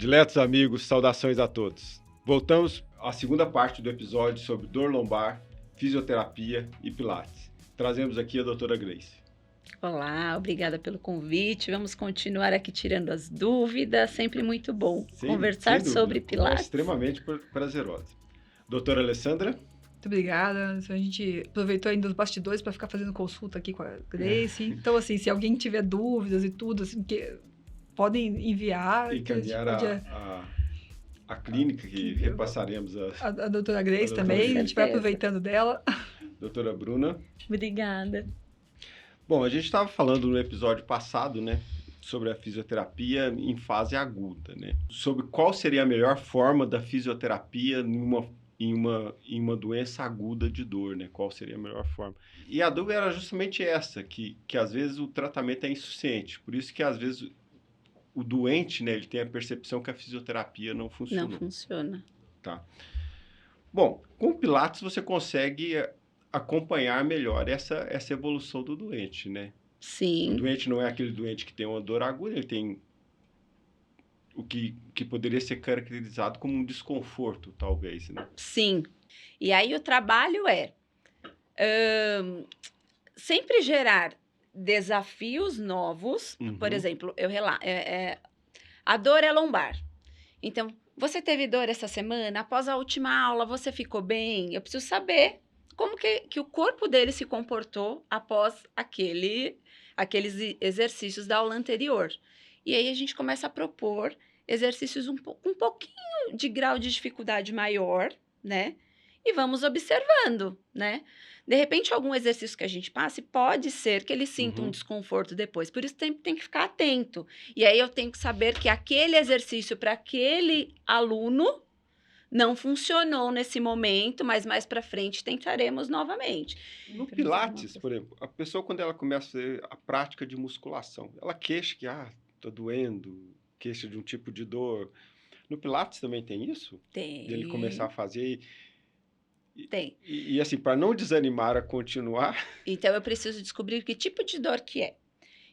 Diletos amigos, saudações a todos. Voltamos à segunda parte do episódio sobre dor lombar, fisioterapia e pilates. Trazemos aqui a doutora Grace. Olá, obrigada pelo convite. Vamos continuar aqui tirando as dúvidas. Sempre muito bom conversar sobre pilates. É extremamente prazerosa. Doutora Alessandra. Muito obrigada. A gente aproveitou ainda os bastidores para ficar fazendo consulta aqui com a Grace. Então, assim, se alguém tiver dúvidas e tudo, assim, podem enviar. Encaminhar a clínica que repassaremos a doutora Grace também. A gente vai aproveitando dela. Doutora Bruna. Obrigada. Bom, a gente estava falando no episódio passado, né, sobre a fisioterapia em fase aguda, né? Sobre qual seria a melhor forma da fisioterapia em uma doença aguda de dor, né? Qual seria a melhor forma? E a dúvida era justamente essa, que às vezes o tratamento é insuficiente. Por isso que às vezes o doente, né, ele tem a percepção que a fisioterapia não funciona. Não funciona. Tá. Bom, com o Pilates você consegue acompanhar melhor essa evolução do doente, né? Sim. O doente não é aquele doente que tem uma dor aguda, ele tem o que poderia ser caracterizado como um desconforto, talvez, né? Sim. E aí o trabalho é sempre gerar desafios novos. Por exemplo, a dor é lombar. Então, você teve dor essa semana? Após a última aula, você ficou bem? Eu preciso saber como que o corpo dele se comportou após aqueles exercícios da aula anterior. E aí a gente começa a propor exercícios um pouquinho de grau de dificuldade maior, né? E vamos observando, né? De repente, algum exercício que a gente passe, pode ser que ele sinta um desconforto depois. Por isso, tem que ficar atento. E aí, eu tenho que saber que aquele exercício para aquele aluno não funcionou nesse momento, mas mais para frente tentaremos novamente. No Pilates, por exemplo, a pessoa, quando ela começa a fazer a prática de musculação, ela queixa que, tô doendo, queixa de um tipo de dor. No Pilates também tem isso? Tem. Ele começar a fazer... Tem. E assim, para não desanimar a continuar... Então, eu preciso descobrir que tipo de dor que é.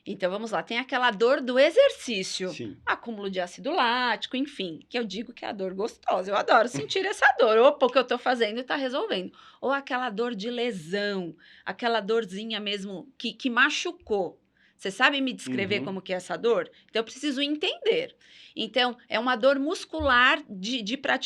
Então, vamos lá. Tem aquela dor do exercício. Sim. Acúmulo de ácido lático, enfim. Que eu digo que é a dor gostosa. Eu adoro sentir essa dor. Opa, o que eu tô fazendo tá resolvendo. Ou aquela dor de lesão. Aquela dorzinha mesmo que machucou. Você sabe me descrever como que é essa dor? Então, eu preciso entender. Então, é uma dor muscular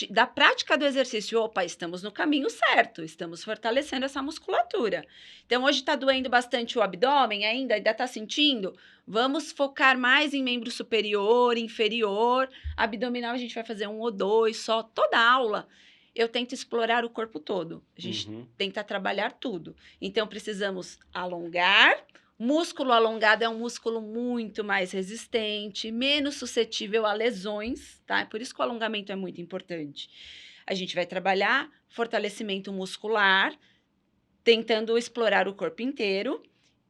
da prática do exercício. Opa, estamos no caminho certo. Estamos fortalecendo essa musculatura. Então, hoje está doendo bastante o abdômen ainda está sentindo? Vamos focar mais em membro superior, inferior. Abdominal, a gente vai fazer 1 ou 2 só. Toda aula, eu tento explorar o corpo todo. A gente tenta trabalhar tudo. Então, precisamos alongar. Músculo alongado é um músculo muito mais resistente, menos suscetível a lesões, tá? Por isso que o alongamento é muito importante. A gente vai trabalhar fortalecimento muscular, tentando explorar o corpo inteiro,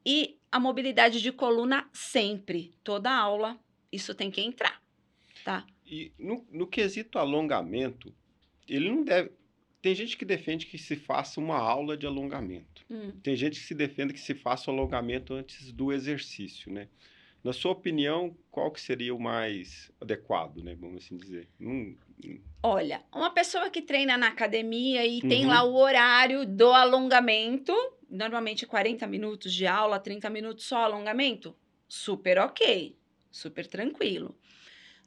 e a mobilidade de coluna sempre, toda aula, isso tem que entrar, tá? E no quesito alongamento, ele não deve... Tem gente que defende que se faça uma aula de alongamento. Tem gente que se defende que se faça o alongamento antes do exercício, né? Na sua opinião, qual que seria o mais adequado, né? Vamos assim dizer. Olha, uma pessoa que treina na academia e tem lá o horário do alongamento, normalmente 40 minutos de aula, 30 minutos só alongamento, super ok, super tranquilo.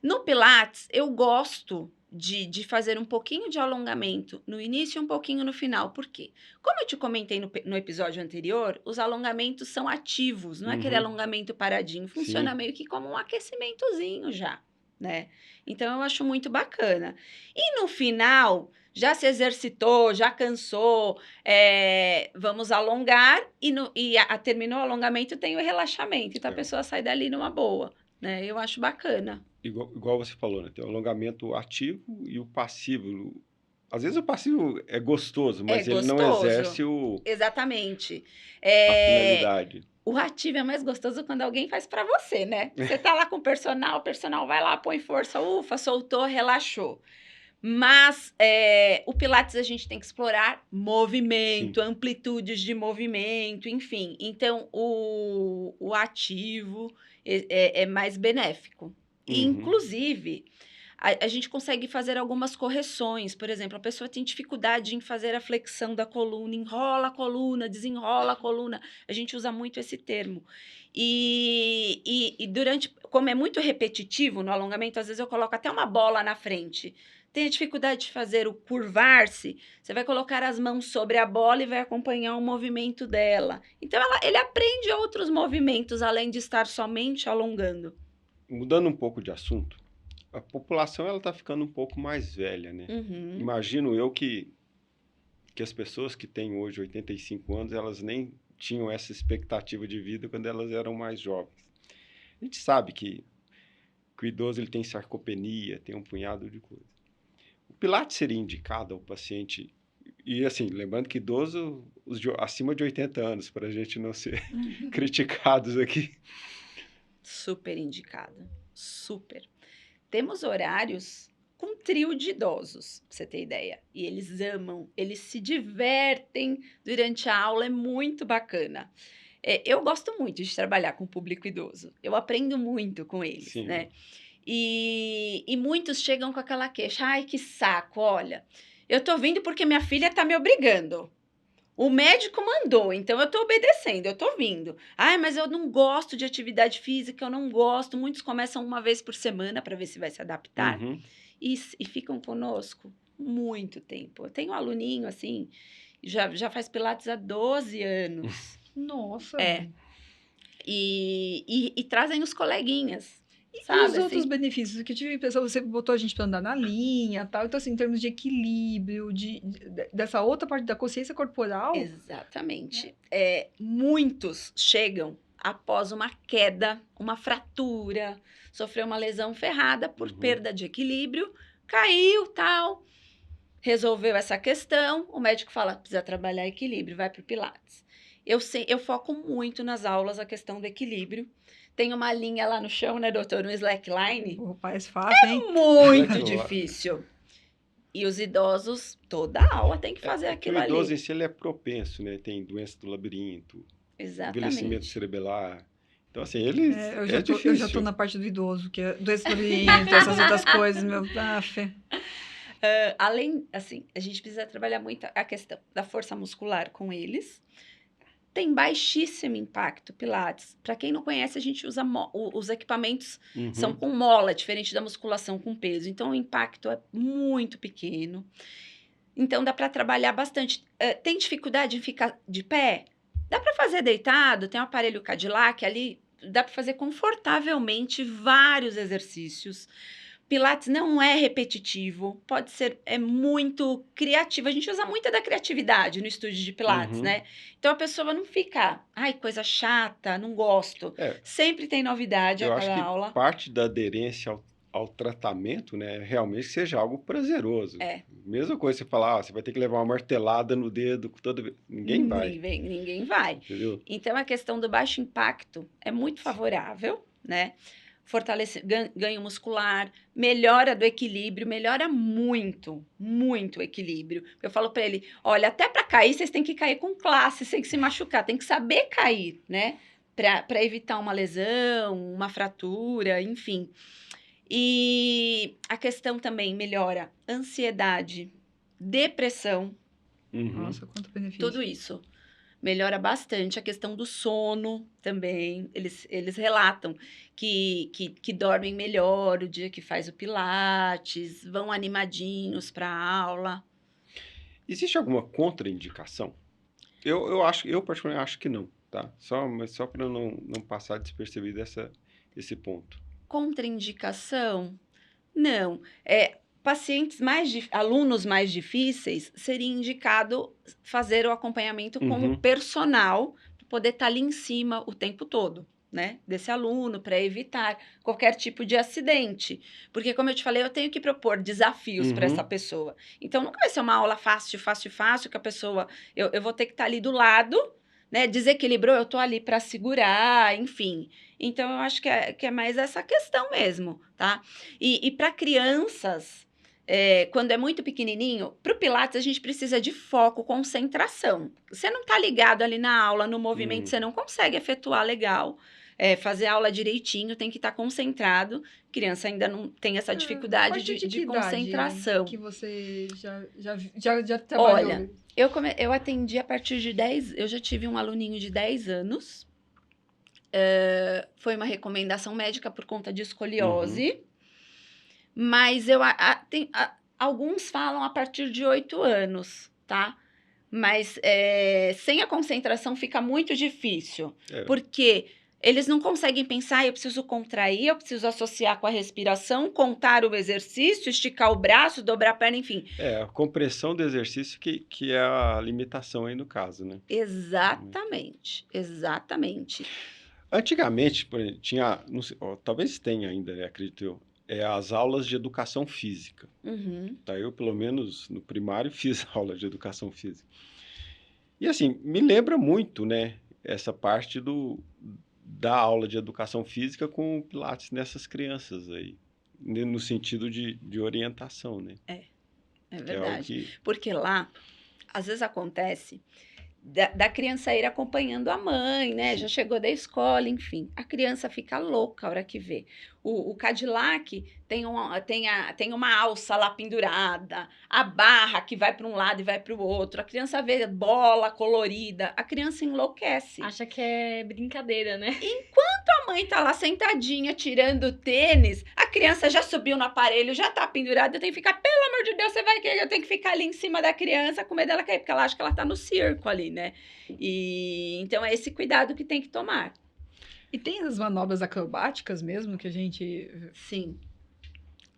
No Pilates, eu gosto de fazer um pouquinho de alongamento no início e um pouquinho no final. Por quê? Como eu te comentei no episódio anterior, os alongamentos são ativos, não é aquele alongamento paradinho. Funciona meio que como um aquecimentozinho já, né? Então, eu acho muito bacana. E no final, já se exercitou, já cansou, vamos alongar e terminou o alongamento, tem o relaxamento. Então, a pessoa sai dali numa boa, né? Eu acho bacana. Igual você falou, né? Tem o alongamento ativo e o passivo. Às vezes o passivo é gostoso, mas ele não exerce Exatamente. A finalidade. O ativo é mais gostoso quando alguém faz para você, né? Você tá lá com o personal vai lá, põe força, ufa, soltou, relaxou. Mas o Pilates a gente tem que explorar movimento, amplitudes de movimento, enfim. Então, o ativo é mais benéfico. Inclusive, a gente consegue fazer algumas correções. Por exemplo, a pessoa tem dificuldade em fazer a flexão da coluna, enrola a coluna, desenrola a coluna. A gente usa muito esse termo. E durante, como é muito repetitivo no alongamento, às vezes eu coloco até uma bola na frente. Tem a dificuldade de fazer o curvar-se, você vai colocar as mãos sobre a bola e vai acompanhar o movimento dela. Então, ele aprende outros movimentos, além de estar somente alongando. Mudando um pouco de assunto, a população ela está ficando um pouco mais velha, né? Uhum. Imagino eu que as pessoas que têm hoje 85 anos, elas nem tinham essa expectativa de vida quando elas eram mais jovens. A gente sabe que o idoso ele tem sarcopenia, tem um punhado de coisas. O Pilates seria indicado ao paciente, e assim, lembrando que idoso, acima de 80 anos, para a gente não ser criticados aqui. Super indicado, super. Temos horários com trio de idosos, pra você ter ideia. E eles amam, eles se divertem durante a aula, é muito bacana. Eu gosto muito de trabalhar com o público idoso, eu aprendo muito com eles, Sim. né? E muitos chegam com aquela queixa, ai, que saco, olha, eu tô vindo porque minha filha tá me obrigando. O médico mandou, então eu tô obedecendo, eu tô vindo. Ai, mas eu não gosto de atividade física, eu não gosto. Muitos começam uma vez por semana para ver se vai se adaptar Uhum. e ficam conosco muito tempo. Eu tenho um aluninho, assim, já faz Pilates há 12 anos. Nossa. É. E trazem os coleguinhas, E sabe? os outros assim? benefícios? Porque eu tive a impressão, você botou a gente para andar na linha e tal. Então, assim, em termos de equilíbrio, dessa outra parte da consciência corporal. Exatamente. Muitos chegam após uma queda, uma fratura, sofreu uma lesão ferrada por perda de equilíbrio, caiu, tal, resolveu essa questão, o médico fala, precisa trabalhar equilíbrio, vai para o Pilates. Eu foco muito nas aulas a questão do equilíbrio. Tem uma linha lá no chão, né, doutor? No slackline. Opa, é fácil, hein? Muito Slackline. difícil. E os idosos, toda aula tem que fazer Que aquilo o idoso ali. em si ele é propenso, né? Tem doença do labirinto, envelhecimento Exatamente. cerebelar. Então, assim, eles. Eu já tô na parte do idoso, que é doença do labirinto, essas outras coisas, meu. Além, assim, a gente precisa trabalhar muito a questão da força muscular com eles. Tem baixíssimo impacto, Pilates. Para quem não conhece, a gente usa os equipamentos são com mola, diferente da musculação com peso. Então, o impacto é muito pequeno. Então, dá para trabalhar bastante. Tem dificuldade em ficar de pé? Dá para fazer deitado, tem um aparelho Cadillac ali, dá para fazer confortavelmente vários exercícios. Pilates não é repetitivo, pode ser, é muito criativo. A gente usa muito da criatividade no estúdio de Pilates, né? Então a pessoa não fica, ai, coisa chata, não gosto. Sempre tem novidade a cada aula. Parte da aderência ao tratamento, né, realmente seja algo prazeroso. Mesma coisa você falar, você vai ter que levar uma martelada no dedo toda vez. Ninguém vai. Ninguém vai. Entendeu? Então a questão do baixo impacto é muito favorável, né? Fortalece ganho muscular, melhora do equilíbrio, melhora muito, muito o equilíbrio. Eu falo para ele, olha, até para cair, vocês têm que cair com classe, sem se machucar, tem que saber cair, né? Para evitar uma lesão, uma fratura, enfim. E a questão também melhora ansiedade, depressão. Nossa, quanto benefício. Tudo isso. Melhora bastante a questão do sono também. Eles relatam que dormem melhor o dia que faz o Pilates, vão animadinhos para a aula. Existe alguma contraindicação? Eu particularmente acho que não, tá? Mas só para não passar despercebido esse ponto. Contraindicação? Não. Pacientes alunos mais difíceis, seria indicado fazer o acompanhamento com o personal, para poder estar ali em cima o tempo todo, né? Desse aluno, para evitar qualquer tipo de acidente. Porque, como eu te falei, eu tenho que propor desafios para essa pessoa. Então, nunca vai ser uma aula fácil, que a pessoa... Eu vou ter que estar ali do lado, né? Desequilibrou, eu estou ali para segurar, enfim. Então, eu acho que é mais essa questão mesmo, tá? E para crianças... quando é muito pequenininho, para o Pilates a gente precisa de foco, concentração. Você não está ligado ali na aula, no movimento, você não consegue efetuar legal fazer aula direitinho, tem que estar concentrado. Criança ainda não tem essa A dificuldade partir de que idade concentração. que você já trabalhou? Olha, eu atendi a partir de 10, eu já tive um aluninho de 10 anos. Foi uma recomendação médica por conta de escoliose. Mas alguns falam a partir de 8 anos, tá? Mas sem a concentração fica muito difícil. Porque eles não conseguem pensar, eu preciso contrair, eu preciso associar com a respiração, contar o exercício, esticar o braço, dobrar a perna, enfim. A compressão do exercício que é a limitação aí no caso, né? Exatamente, exatamente. Antigamente, por exemplo, tinha, não sei, talvez tenha ainda, né, acredito eu, as aulas de educação física. Tá? Eu, pelo menos, no primário, fiz aula de educação física. E, assim, me lembra muito, né, essa parte da aula de educação física com o Pilates nessas crianças aí, no sentido de orientação, né? É Que verdade. Porque lá, às vezes acontece da criança ir acompanhando a mãe, né? Já chegou da escola, enfim. A criança fica louca a hora que vê. O Cadillac tem uma alça lá pendurada, a barra que vai para um lado e vai para o outro. A criança vê bola colorida, a criança enlouquece. Acha que é brincadeira, né? Enquanto a mãe tá lá sentadinha, tirando o tênis, a criança já subiu no aparelho, já tá pendurada, eu tenho que ficar, pelo amor de Deus, você vai querer, eu tenho que ficar ali em cima da criança com medo dela cair, porque ela acha que ela tá no circo ali, né? E então é esse cuidado que tem que tomar. E tem as manobras acrobáticas mesmo que a gente... Sim.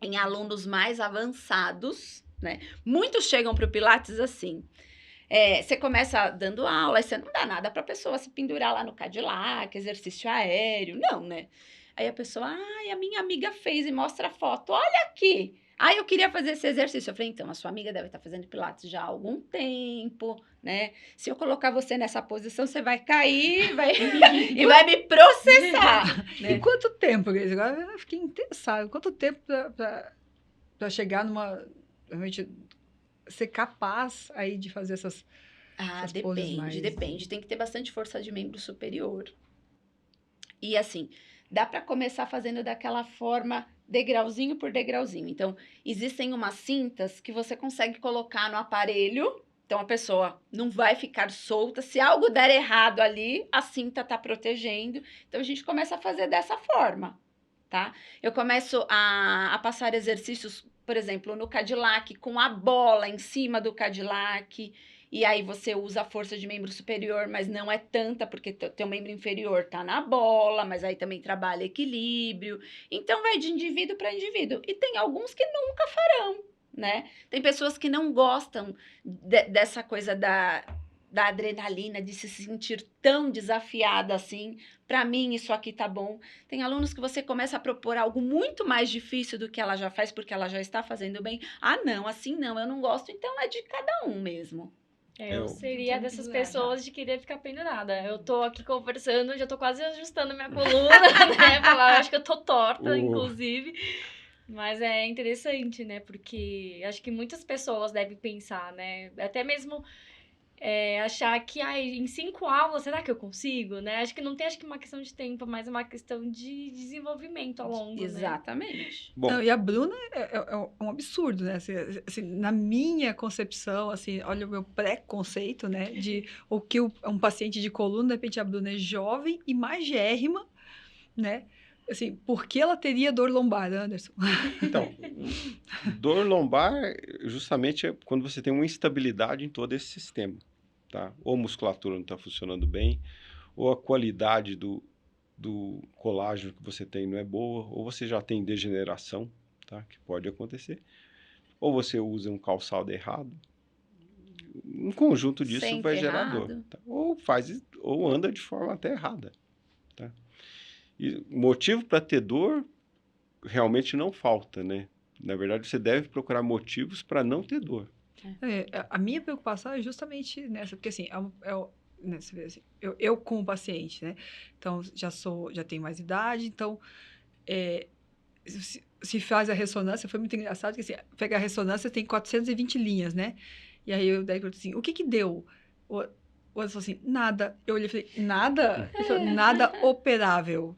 Em alunos mais avançados, né? Muitos chegam pro Pilates assim. Você começa dando aula, aí você não dá nada pra pessoa se pendurar lá no Cadillac, exercício aéreo, não, né? Aí a pessoa, a minha amiga fez e mostra a foto, olha aqui. Eu queria fazer esse exercício. Eu falei, então, a sua amiga deve estar fazendo Pilates já há algum tempo, né? Se eu colocar você nessa posição, você vai cair e vai me processar. Né? E quanto tempo, Grace? Agora eu fiquei interessada. Quanto tempo para chegar numa... realmente ser capaz aí de fazer essas poses mais... Depende. Tem que ter bastante força de membro superior. E assim, dá para começar fazendo daquela forma... degrauzinho por degrauzinho. Então, existem umas cintas que você consegue colocar no aparelho. Então, a pessoa não vai ficar solta. Se algo der errado ali, a cinta tá protegendo. Então, a gente começa a fazer dessa forma, tá? Eu começo a passar exercícios, por exemplo, no Cadillac, com a bola em cima do Cadillac. E aí você usa a força de membro superior, mas não é tanta, porque teu membro inferior tá na bola, mas aí também trabalha equilíbrio. Então, vai de indivíduo para indivíduo. E tem alguns que nunca farão, né? Tem pessoas que não gostam dessa coisa da adrenalina, de se sentir tão desafiada assim. Para mim, isso aqui tá bom. Tem alunos que você começa a propor algo muito mais difícil do que ela já faz, porque ela já está fazendo bem. Não, assim não, eu não gosto. Então, é de cada um mesmo. Eu seria dessas pessoas de querer ficar pendurada. Eu tô aqui conversando, já tô quase ajustando minha coluna, né? Falar, eu acho que eu tô torta, inclusive. Mas é interessante, né? Porque acho que muitas pessoas devem pensar, né? Até mesmo achar que em 5 aulas, será que eu consigo, né? Acho que não tem uma questão de tempo, mas uma questão de desenvolvimento ao longo, Exatamente. Né? Bom, não, e a Bruna é um absurdo, né? Assim, na minha concepção, assim, olha o meu preconceito, né? De o que um paciente de coluna, de repente a Bruna é jovem e magérrima, né? Assim, por que ela teria dor lombar, Anderson? Então, dor lombar justamente é quando você tem uma instabilidade em todo esse sistema, tá? Ou a musculatura não está funcionando bem, ou a qualidade do colágeno que você tem não é boa, ou você já tem degeneração, tá? Que pode acontecer, ou você usa um calçado errado. Um conjunto disso Sempre vai gerar errado. dor, tá? Ou anda de forma até errada, tá? E motivo para ter dor realmente não falta, né? Na verdade, você deve procurar motivos para não ter dor. A minha preocupação é justamente nessa, porque assim, né, você vê assim, eu como paciente, né? Então, já tenho mais idade, então, se faz a ressonância, foi muito engraçado, porque assim, pega a ressonância, tem 420 linhas, né? E aí eu daí assim, o que deu? o Anderson falou assim, nada. Eu olhei e falei, nada? Ele falou, nada operável.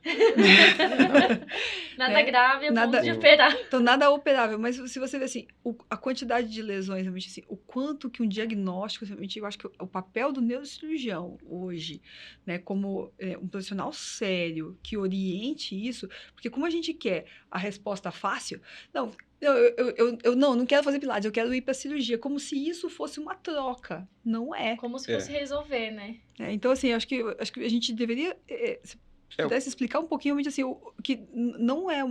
Nada né? grave, a Nada- ponto de operar. Então, nada operável. Mas se você ver assim, a quantidade de lesões, realmente, assim, o quanto que um diagnóstico, realmente, eu acho que o papel do neurocirurgião hoje, né, como um profissional sério, que oriente isso, porque como a gente quer a resposta fácil, não, eu não quero fazer pilates, eu quero ir para cirurgia, como se isso fosse uma troca. Não é. Como se fosse resolver, né? Então, assim, acho que a gente deveria, se pudesse explicar um pouquinho, realmente, assim, que não é...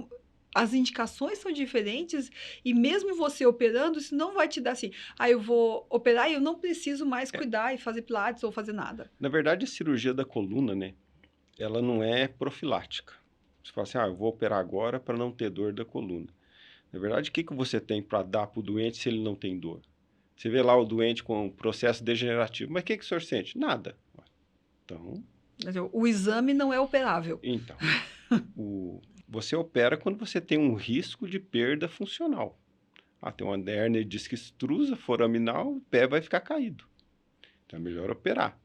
As indicações são diferentes e mesmo você operando, isso não vai te dar assim, eu vou operar e eu não preciso mais cuidar e fazer pilates ou fazer nada. Na verdade, a cirurgia da coluna, né? Ela não é profilática. Você fala assim, eu vou operar agora para não ter dor da coluna. Na verdade, o que você tem para dar para o doente se ele não tem dor? Você vê lá o doente com processo degenerativo, mas o que o senhor sente? Nada. Então, O exame não é operável. Então, você opera quando você tem um risco de perda funcional. Tem uma hérnia de disco extrusa, foraminal, o pé vai ficar caído. Então, é melhor operar.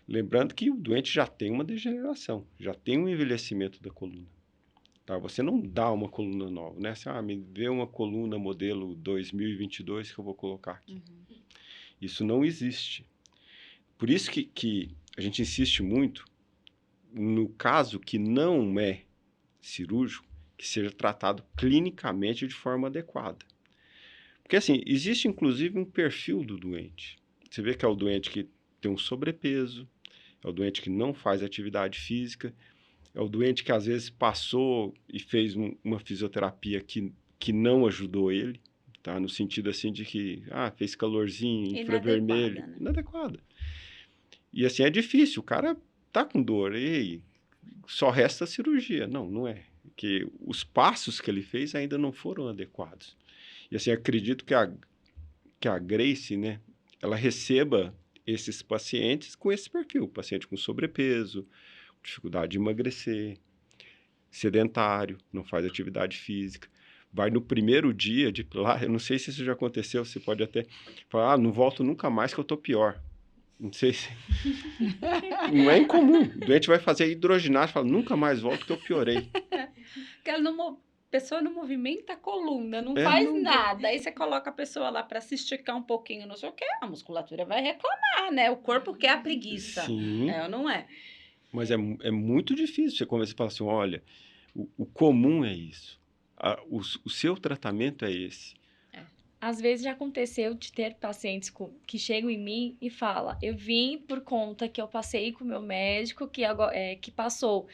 Lembrando que o doente já tem uma degeneração, já tem um envelhecimento da coluna. Tá? Você não dá uma coluna nova, né? Assim, me dê uma coluna modelo 2022 que eu vou colocar aqui. Isso não existe. Por isso que a gente insiste muito no caso que não é cirúrgico, que seja tratado clinicamente de forma adequada. Porque, assim, existe inclusive um perfil do doente. Você vê que é o doente que tem um sobrepeso, é o doente que não faz atividade física, é o doente que às vezes passou e fez uma fisioterapia que não ajudou ele, tá? No sentido assim de que, fez calorzinho, infravermelho, né? inadequada. E assim, é difícil, o cara tá com dor, e só resta a cirurgia. Não é. Porque os passos que ele fez ainda não foram adequados. E assim, acredito que a Grace, né, ela receba esses pacientes com esse perfil. Paciente com sobrepeso, dificuldade de emagrecer, sedentário, não faz atividade física. Vai no primeiro dia de lá, eu não sei se isso já aconteceu, você pode até falar, não volto nunca mais que eu tô pior. Não sei se... Não é incomum. O doente vai fazer hidroginástica e fala, nunca mais volto que eu piorei. Porque a pessoa não movimenta a coluna, não faz nada. Aí você coloca a pessoa lá para se esticar um pouquinho, não sei o quê, a musculatura vai reclamar, né? O corpo quer a preguiça. Sim. É ou não é? Mas é muito difícil você conversar e falar assim, olha, o comum é isso. O seu tratamento é esse. Às vezes já aconteceu de ter pacientes que chegam em mim e falam, eu vim por conta que eu passei com o meu médico, que passou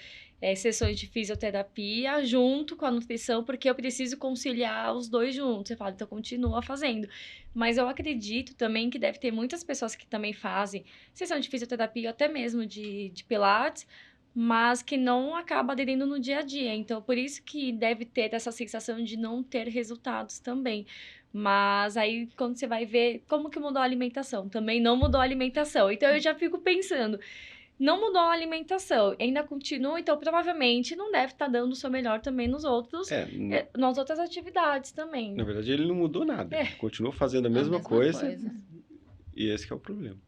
sessões de fisioterapia junto com a nutrição, porque eu preciso conciliar os dois juntos. Você fala, então continua fazendo. Mas eu acredito também que deve ter muitas pessoas que também fazem sessão de fisioterapia, até mesmo de pilates, mas que não acaba aderindo no dia a dia. Então, por isso que deve ter essa sensação de não ter resultados também. Mas aí, quando você vai ver, como que mudou a alimentação? Também não mudou a alimentação. Então, eu já fico pensando, não mudou a alimentação, ainda continua, então provavelmente não deve estar dando o seu melhor também nas outras atividades também. Na verdade, ele não mudou nada. Continuou fazendo a mesma coisa. E esse que é o problema.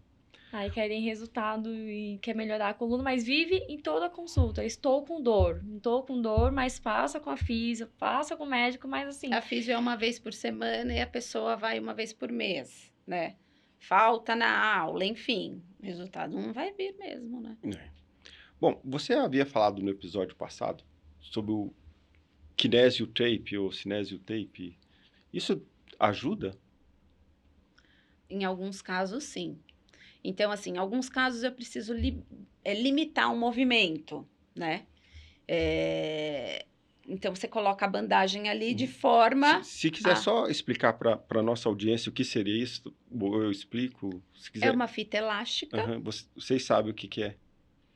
Aí querem resultado e quer melhorar a coluna, mas vive em toda a consulta. Estou com dor, mas passa com a físio, passa com o médico, mas assim... A físio é uma vez por semana e a pessoa vai uma vez por mês, né? Falta na aula, enfim. O resultado não vai vir mesmo, né? Bom, você havia falado no episódio passado sobre o kinesio tape ou cinesio tape. Isso ajuda? Em alguns casos, sim. Então, assim, em alguns casos eu preciso limitar um movimento, né? Então, você coloca a bandagem ali de forma... Se quiser só explicar para a nossa audiência o que seria isso, eu explico. Se quiser... É uma fita elástica. Vocês sabem o que é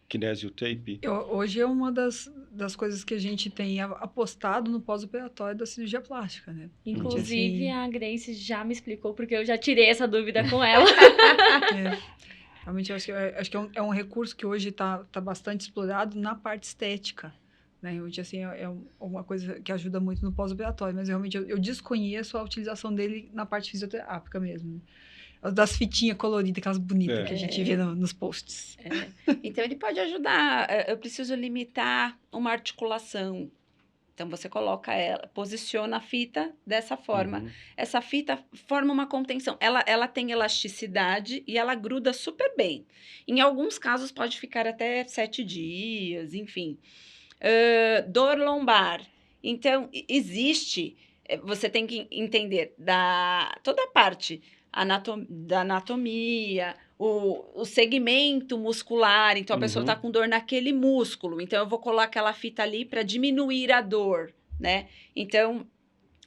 kinesio tape? Hoje é uma das coisas que a gente tem apostado no pós-operatório da cirurgia plástica, né? Inclusive, a Grace já me explicou, porque eu já tirei essa dúvida com ela. Realmente, acho que é um recurso que hoje está bastante explorado na parte estética. Né? Realmente, assim, é uma coisa que ajuda muito no pós-operatório, mas realmente eu desconheço a utilização dele na parte fisioterápica mesmo. das fitinhas coloridas, aquelas bonitas que a gente vê nos posts. Então, ele pode ajudar. Eu preciso limitar uma articulação. Então, você coloca ela, posiciona a fita dessa forma. Uhum. Essa fita forma uma contenção. Ela tem elasticidade e ela gruda super bem. Em alguns casos, pode ficar até 7 dias, enfim. Dor lombar. Então, existe... Você tem que entender toda a parte da anatomia, o segmento muscular. Então, a pessoa está com dor naquele músculo. Então, eu vou colocar aquela fita ali para diminuir a dor, né? Então,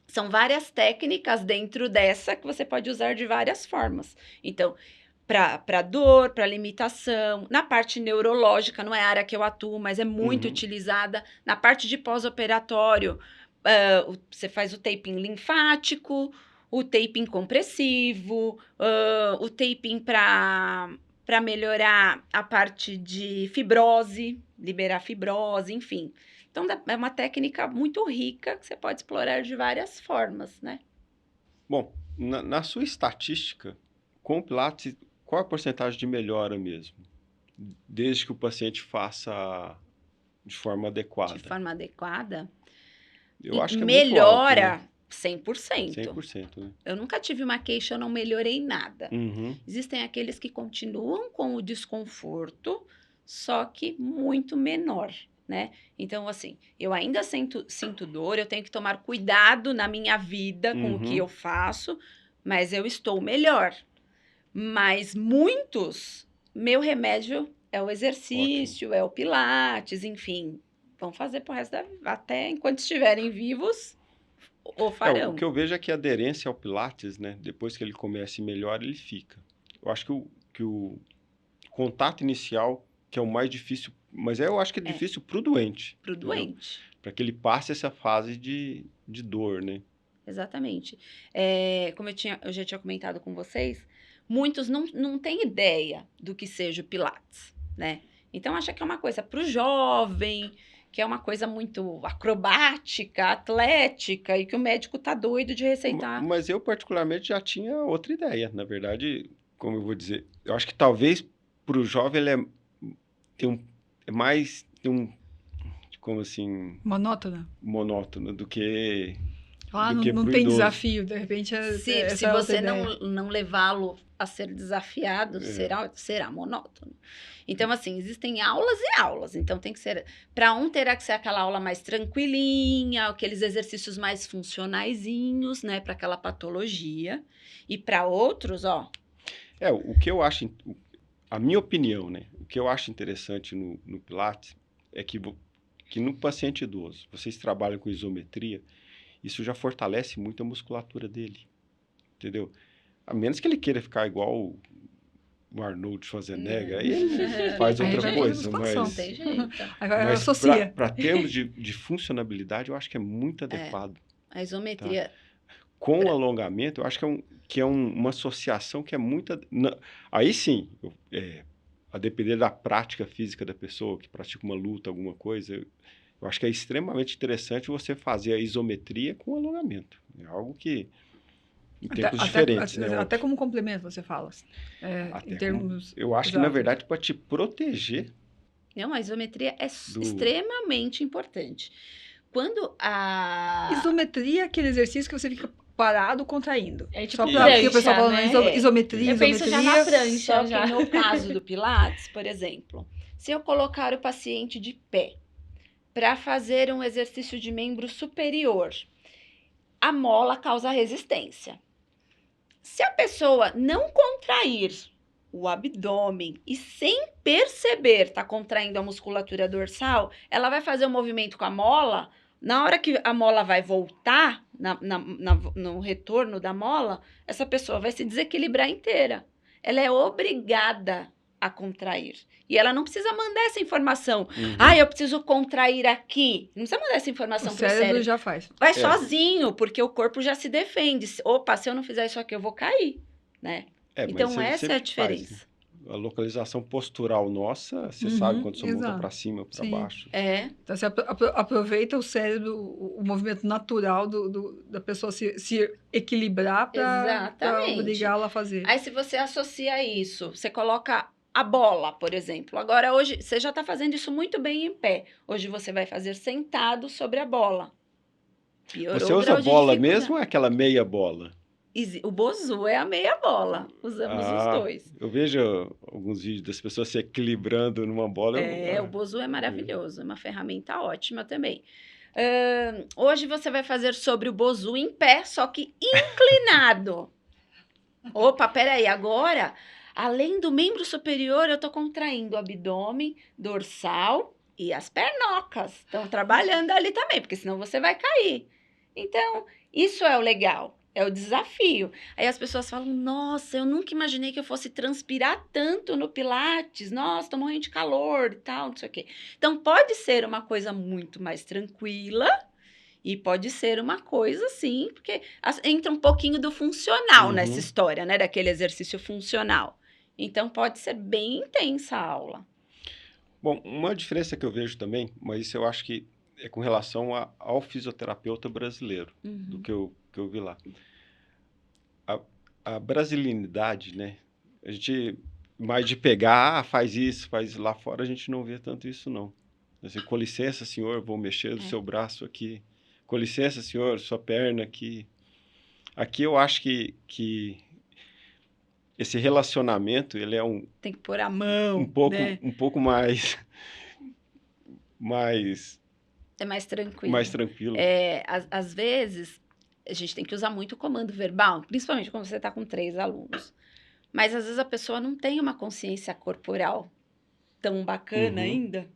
são várias técnicas dentro dessa que você pode usar de várias formas. Então, para dor, para limitação, na parte neurológica, não é a área que eu atuo, mas é muito utilizada. Na parte de pós-operatório, você faz o taping linfático, o taping compressivo, o taping para melhorar a parte de fibrose, liberar fibrose, enfim. Então, é uma técnica muito rica que você pode explorar de várias formas, né? Bom, na sua estatística, com o Pilates, qual é a porcentagem de melhora mesmo? Desde que o paciente faça de forma adequada. De forma adequada? Eu acho que é melhora muito alto, né? 100%. 100%, né? Eu nunca tive uma queixa, eu não melhorei nada. Uhum. Existem aqueles que continuam com o desconforto, só que muito menor, né? Então, assim, eu ainda sinto dor, eu tenho que tomar cuidado na minha vida com o que eu faço, mas eu estou melhor. Mas muitos, meu remédio é o exercício, é o Pilates, enfim... Vão fazer pro resto da vida. Até enquanto estiverem vivos, ou farão. O que eu vejo é que a aderência ao Pilates, né? Depois que ele começa e melhora, ele fica. Eu acho que o contato inicial, que é o mais difícil, mas eu acho que é difícil pro doente. Pro doente. Para que ele passe essa fase de dor, né? Exatamente. Como eu já tinha comentado com vocês, muitos não têm ideia do que seja o Pilates, né? Então, acha que é uma coisa pro jovem... que é uma coisa muito acrobática, atlética, e que o médico tá doido de receitar. Mas eu, particularmente, já tinha outra ideia. Na verdade, como eu vou dizer, eu acho que talvez para o jovem ele como assim... monótono do que... não tem desafio, de repente... Se você não levá-lo a ser desafiado, será monótono. Então, assim, existem aulas e aulas. Então, tem que ser... Para um, terá que ser aquela aula mais tranquilinha, aqueles exercícios mais funcionaizinhos, né? Para aquela patologia. E para outros, o que eu acho... A minha opinião, né? O que eu acho interessante no Pilates é que no paciente idoso, vocês trabalham com isometria, isso já fortalece muito a musculatura dele. Entendeu? A menos que ele queira ficar igual o Arnold Schwarzenegger, aí ele faz outra coisa. Mas não tem jeito. Para termos de funcionabilidade, eu acho que é muito adequado. A isometria... Tá? Com o alongamento, eu acho que é uma associação que é muito... Aí sim, a depender da prática física da pessoa, que pratica uma luta, alguma coisa, eu acho que é extremamente interessante você fazer a isometria com alongamento. É algo que... Em tempos diferentes, né? Até como complemento, você fala. Em termos... Eu acho que, na verdade, para te proteger... Não, a isometria é extremamente importante. Quando a... Isometria é aquele exercício que você fica parado contraindo. É tipo só porque o pessoal fala isometria, Eu penso já na prancha. Só que no caso do Pilates, por exemplo, se eu colocar o paciente de pé para fazer um exercício de membro superior, a mola causa resistência. Se a pessoa não contrair o abdômen e sem perceber está contraindo a musculatura dorsal, ela vai fazer um movimento com a mola. Na hora que a mola vai voltar, no retorno da mola, essa pessoa vai se desequilibrar inteira. Ela é obrigada a contrair. E ela não precisa mandar essa informação. Eu preciso contrair aqui. Não precisa mandar essa informação para o cérebro. Já faz. Vai sozinho, porque o corpo já se defende. Opa, se eu não fizer isso aqui, eu vou cair, né? Então, essa é a diferença. a localização postural nossa, você sabe quando você monta exato. para cima, para Sim. baixo. Então, você aproveita o cérebro, o movimento natural da pessoa se equilibrar para Exatamente. obrigá-la a fazer. Aí, se você associa isso, você coloca a bola, por exemplo. Agora, hoje, você já está fazendo isso muito bem em pé. Hoje, você vai fazer sentado sobre a bola. Piorou Você o usa grau de bola dificuldade. mesmo ou é aquela meia bola? O Bozu é a meia bola. Usamos os dois. Eu vejo alguns vídeos das pessoas se equilibrando numa bola. O Bozu é maravilhoso. É uma ferramenta ótima também. Hoje, você vai fazer sobre o Bozu em pé, só que inclinado. Opa, peraí. Agora, além do membro superior, eu estou contraindo o abdômen, dorsal e as pernocas. Estão trabalhando ali também, porque senão você vai cair. Então, isso é o legal. É o desafio. Aí as pessoas falam, nossa, eu nunca imaginei que eu fosse transpirar tanto no Pilates. Nossa, tô morrendo de calor e tal, não sei o quê. Então, pode ser uma coisa muito mais tranquila e pode ser uma coisa assim, porque entra um pouquinho do funcional nessa história, né? Daquele exercício funcional. Então, pode ser bem intensa a aula. Bom, uma diferença que eu vejo também, mas isso eu acho que é com relação ao fisioterapeuta brasileiro, do que eu vi lá. A brasilinidade, né? A gente, mais de pegar, faz isso, faz lá fora, a gente não vê tanto isso, não. Assim, com licença, senhor, vou mexer do seu braço aqui. Com licença, senhor, sua perna aqui. Aqui eu acho que esse relacionamento, ele é tem que pôr a mão, né? Um pouco mais é mais tranquilo. Mais tranquilo. Às vezes, a gente tem que usar muito o comando verbal, principalmente quando você está com 3 alunos. Mas, às vezes, a pessoa não tem uma consciência corporal tão bacana ainda.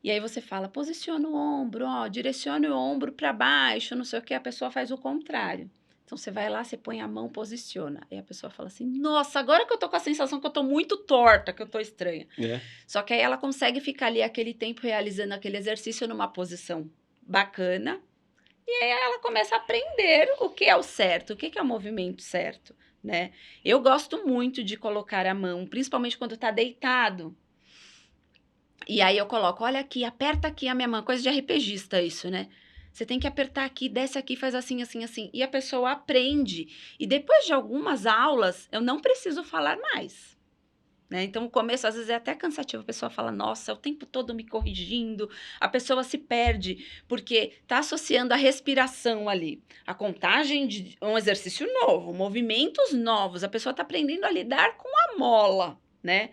E aí você fala, posiciona o ombro, direcione o ombro para baixo, não sei o que, a pessoa faz o contrário. Então, você vai lá, você põe a mão, posiciona. Aí a pessoa fala assim, nossa, agora que eu tô com a sensação que eu tô muito torta, que eu tô estranha. Só que aí ela consegue ficar ali aquele tempo realizando aquele exercício numa posição bacana. E aí ela começa a aprender o que é o certo, o que é o movimento certo, né? Eu gosto muito de colocar a mão, principalmente quando tá deitado. E aí eu coloco, olha aqui, aperta aqui a minha mão, coisa de RPGista isso, né? Você tem que apertar aqui, desce aqui, faz assim, assim, assim. E a pessoa aprende. E depois de algumas aulas, eu não preciso falar mais. Né? Então, o começo, às vezes, é até cansativo. A pessoa fala, nossa, o tempo todo me corrigindo. A pessoa se perde, porque está associando a respiração ali. A contagem de um exercício novo, movimentos novos. A pessoa está aprendendo a lidar com a mola, né?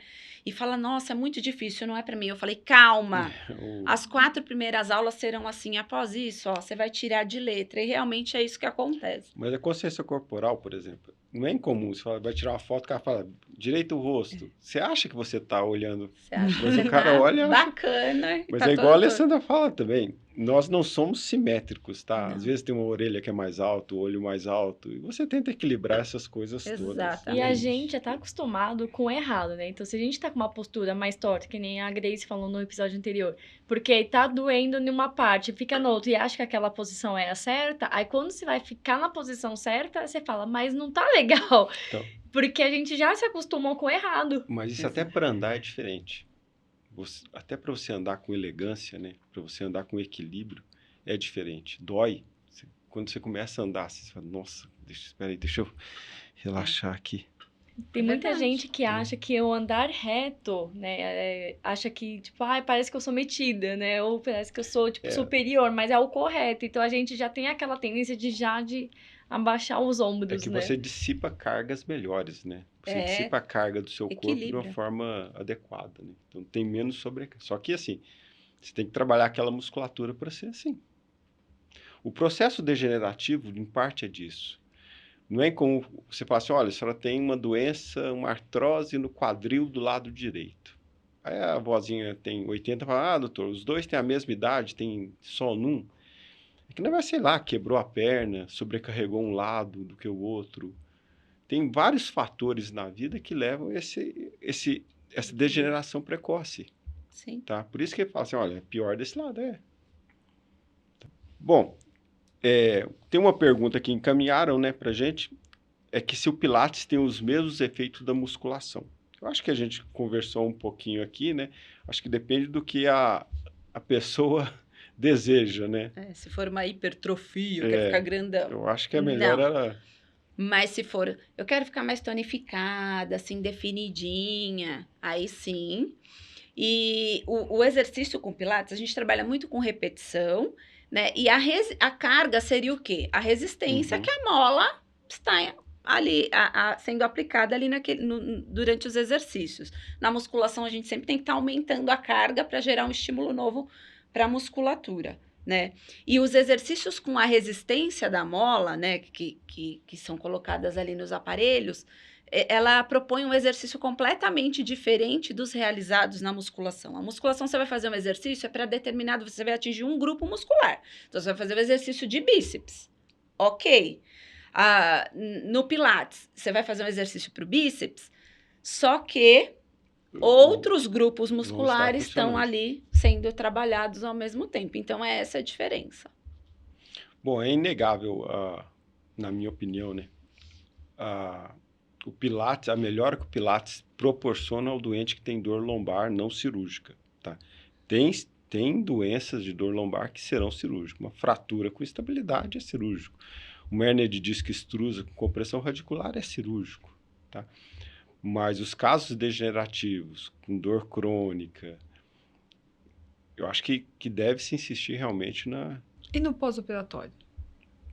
E fala, nossa, é muito difícil, não é para mim. Eu falei, calma, as 4 primeiras aulas serão assim, após isso, você vai tirar de letra. E realmente é isso que acontece. Mas a consciência corporal, por exemplo, não é incomum. Você vai tirar uma foto, o cara fala, direita o rosto. Você acha que você está olhando, mas o cara olha... Bacana. Mas é igual a Alessandra fala também. Nós não somos simétricos, tá? Não. Às vezes tem uma orelha que é mais alta, o olho mais alto. E você tenta equilibrar essas coisas todas. E a gente já tá acostumado com o errado, né? Então, se a gente tá com uma postura mais torta, que nem a Grace falou no episódio anterior, porque tá doendo em uma parte, fica na outra e acha que aquela posição é a certa, aí quando você vai ficar na posição certa, você fala, mas não tá legal. Então, porque a gente já se acostumou com o errado. Mas isso até para andar é diferente. Até para você andar com elegância, né? Para você andar com equilíbrio, é diferente. Dói. Quando você começa a andar, você fala, nossa, deixa eu relaxar aqui. Tem muita gente que acha que o andar reto, né, acha que, tipo, parece que eu sou metida, né, ou parece que eu sou, tipo, superior, mas é o correto. Então, a gente já tem aquela tendência de abaixar os ombros, né? Você dissipa cargas melhores, né? Você dissipa a carga do seu corpo de uma forma adequada, né? Então, tem menos sobrecarga. Só que, assim, você tem que trabalhar aquela musculatura para ser assim. O processo degenerativo, em parte, é disso. Não é como você fala assim, olha, a senhora tem uma doença, uma artrose no quadril do lado direito. Aí a vozinha tem 80 e fala, doutor, os dois têm a mesma idade, tem só um. É que não vai, sei lá, quebrou a perna, sobrecarregou um lado do que o outro. Tem vários fatores na vida que levam a essa degeneração precoce. Sim. Tá? Por isso que ele fala assim, olha, pior desse lado, Bom, tem uma pergunta que encaminharam, né, pra gente, é que se o Pilates tem os mesmos efeitos da musculação. Eu acho que a gente conversou um pouquinho aqui, né? Acho que depende do que a pessoa deseja, né? Se for uma hipertrofia, quer ficar grandão. Eu acho que é melhor ela... Mas se for, eu quero ficar mais tonificada, assim, definidinha, aí sim. E o exercício com Pilates, a gente trabalha muito com repetição, né? E a carga seria o quê? A resistência que a mola está ali, sendo aplicada ali durante os exercícios. Na musculação, a gente sempre tem que estar aumentando a carga para gerar um estímulo novo para a musculatura, né? E os exercícios com a resistência da mola, né, que são colocadas ali nos aparelhos, ela propõe um exercício completamente diferente dos realizados na musculação. A musculação, você vai fazer um exercício, é para determinado, você vai atingir um grupo muscular. Então, você vai fazer o exercício de bíceps. Ok. No Pilates, você vai fazer um exercício para o bíceps, só que outros grupos musculares estão ali sendo trabalhados ao mesmo tempo. Então, é essa a diferença. Bom, é inegável, na minha opinião, né? O Pilates, a melhora que o Pilates proporciona ao doente que tem dor lombar não cirúrgica, tá? Tem doenças de dor lombar que serão cirúrgicas. Uma fratura com estabilidade é cirúrgico. Uma hérnia de disco extrusa com compressão radicular é cirúrgico, tá? Mas os casos degenerativos, com dor crônica, eu acho que deve-se insistir realmente na... E no pós-operatório?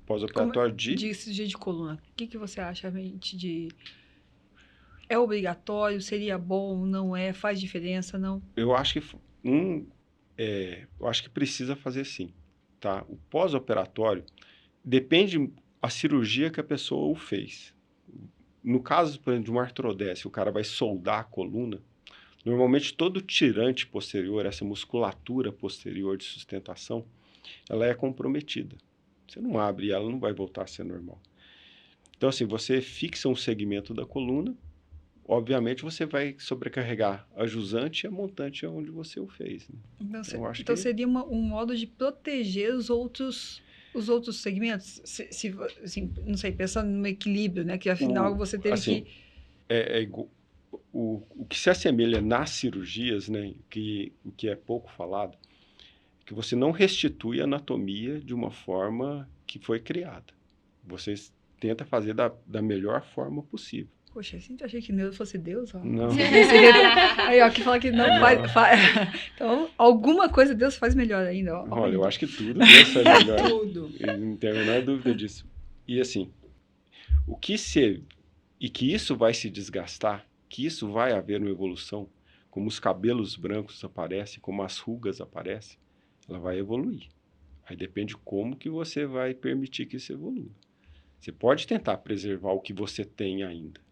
Pós-operatório de cirurgia de coluna. O que você acha realmente de... É obrigatório? Seria bom? Não é? Faz diferença? Não? Eu acho que eu acho que precisa fazer sim, tá? O pós-operatório depende a cirurgia que a pessoa o fez. No caso, por exemplo, de uma artrodese, o cara vai soldar a coluna, normalmente todo tirante posterior, essa musculatura posterior de sustentação, ela é comprometida. Você não abre e ela não vai voltar a ser normal. Então, assim, você fixa um segmento da coluna, obviamente você vai sobrecarregar a jusante e a montante onde você o fez. Né? Então seria um modo de proteger os outros segmentos? Assim, não sei, pensando no equilíbrio, né? Que afinal você teve assim, o que se assemelha nas cirurgias, né? O que é pouco falado, que você não restitui a anatomia de uma forma que foi criada. Você tenta fazer da melhor forma possível. Poxa, eu sempre achei que Deus fosse Deus, ó. Não. Aí, ó, que fala que não faz. Então, alguma coisa Deus faz melhor ainda, ó. Olha, eu acho que tudo Deus faz melhor. Tudo. Eu não tenho a menor dúvida disso. E assim, e que isso vai se desgastar, que isso vai haver uma evolução, como os cabelos brancos aparecem, como as rugas aparecem, ela vai evoluir. Aí depende como que você vai permitir que isso evolua. Você pode tentar preservar o que você tem ainda.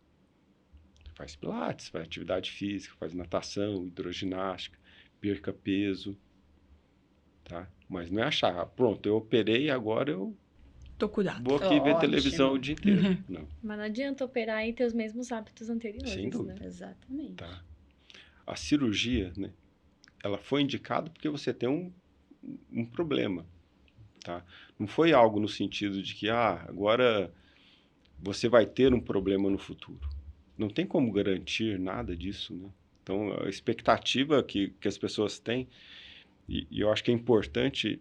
Faz pilates, faz atividade física, faz natação, hidroginástica, perca peso, tá? Mas não é achar, pronto, eu operei, agora eu tô curado. Vou aqui ver televisão o dia inteiro. Não. Mas não adianta operar e ter os mesmos hábitos anteriores. Sem dúvida. Né? Exatamente. Tá. A cirurgia, né? Ela foi indicada porque você tem um problema, tá? Não foi algo no sentido de que, agora você vai ter um problema no futuro. Não tem como garantir nada disso, né? Então, a expectativa que as pessoas têm, e eu acho que é importante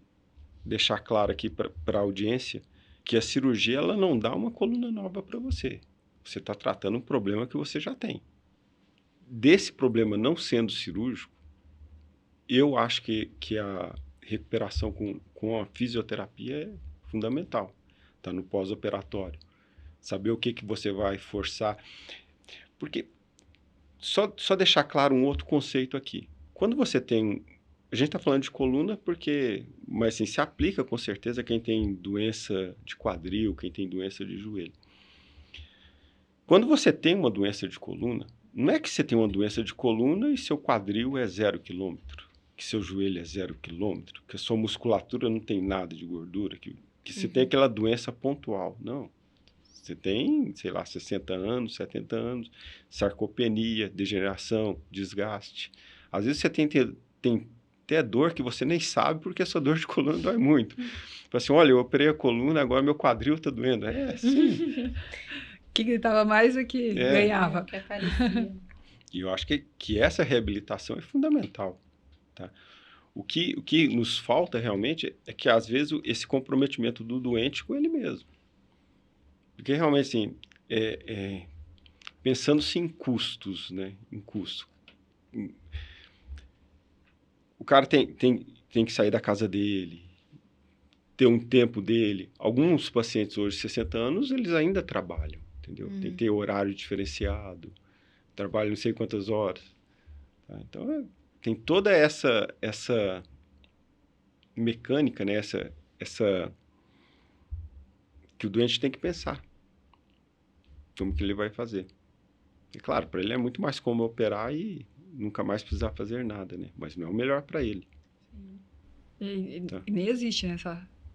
deixar claro aqui para a audiência, que a cirurgia ela não dá uma coluna nova para você. Você está tratando um problema que você já tem. Desse problema não sendo cirúrgico, eu acho que a recuperação com a fisioterapia é fundamental. Tá no pós-operatório. Saber o que você vai forçar. Porque, só deixar claro um outro conceito aqui. Quando você tem... A gente está falando de coluna mas assim, se aplica com certeza a quem tem doença de quadril, quem tem doença de joelho. Quando você tem uma doença de coluna, não é que você tem uma doença de coluna e seu quadril é 0 quilômetro, que seu joelho é 0 quilômetro, que a sua musculatura não tem nada de gordura, que você tem aquela doença pontual. Não. Você tem, sei lá, 60 anos, 70 anos, sarcopenia, degeneração, desgaste. Às vezes você tem até dor que você nem sabe porque a sua dor de coluna dói muito. Fala assim, olha, eu operei a coluna, agora meu quadril está doendo. Sim. Que gritava mais do que ganhava. Que aparecia. E eu acho que essa reabilitação é fundamental, tá? O que nos falta realmente é que, às vezes, esse comprometimento do doente com ele mesmo. Porque, realmente, assim, pensando-se em custos, né? Em custo. O cara tem que sair da casa dele, ter um tempo dele. Alguns pacientes hoje, 60 anos, eles ainda trabalham, entendeu? Tem que ter horário diferenciado, trabalham não sei quantas horas. Tá? Então, tem toda essa mecânica, né? Essa que o doente tem que pensar. Como que ele vai fazer. E, claro, para ele é muito mais cômodo operar e nunca mais precisar fazer nada, né? Mas não é o melhor para ele. E Tá. nem existe, né?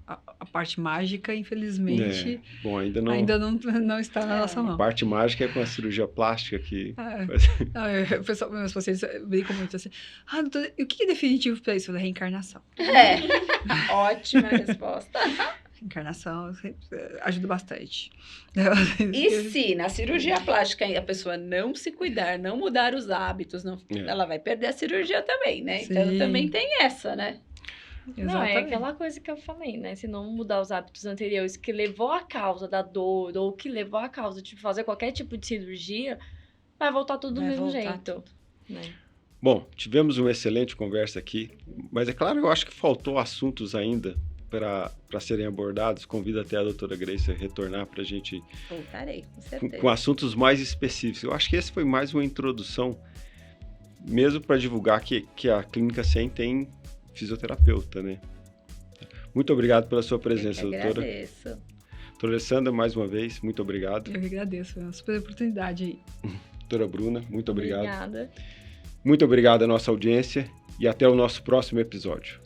A parte mágica, infelizmente, Bom, ainda não está na nossa mão. A parte mágica é com a cirurgia plástica que... Meus pacientes brincam muito assim. Doutor, e o que é definitivo para isso? Reencarnação. Ótima resposta. Reencarnação ajuda bastante. E se na cirurgia plástica a pessoa não se cuidar, não mudar os hábitos, ela vai perder a cirurgia também, né? Sim. Então também tem essa, né? Não, é aquela coisa que eu falei, né? Se não mudar os hábitos anteriores que levou à causa da dor ou que levou à causa de fazer qualquer tipo de cirurgia, vai voltar tudo do mesmo jeito. Né? Bom, tivemos uma excelente conversa aqui, mas é claro, eu acho que faltou assuntos ainda para serem abordados. Convido até a doutora Grace a retornar para a gente... Voltarei, com certeza. Com assuntos mais específicos. Eu acho que esse foi mais uma introdução, mesmo para divulgar que a Clínica 100 tem fisioterapeuta, né? Muito obrigado pela sua presença, doutora. Agradeço. Doutora Alessandra, mais uma vez, muito obrigado. Eu que agradeço, foi uma super oportunidade aí. Doutora Bruna, muito obrigado. Obrigada. Muito obrigado à nossa audiência e até o nosso próximo episódio.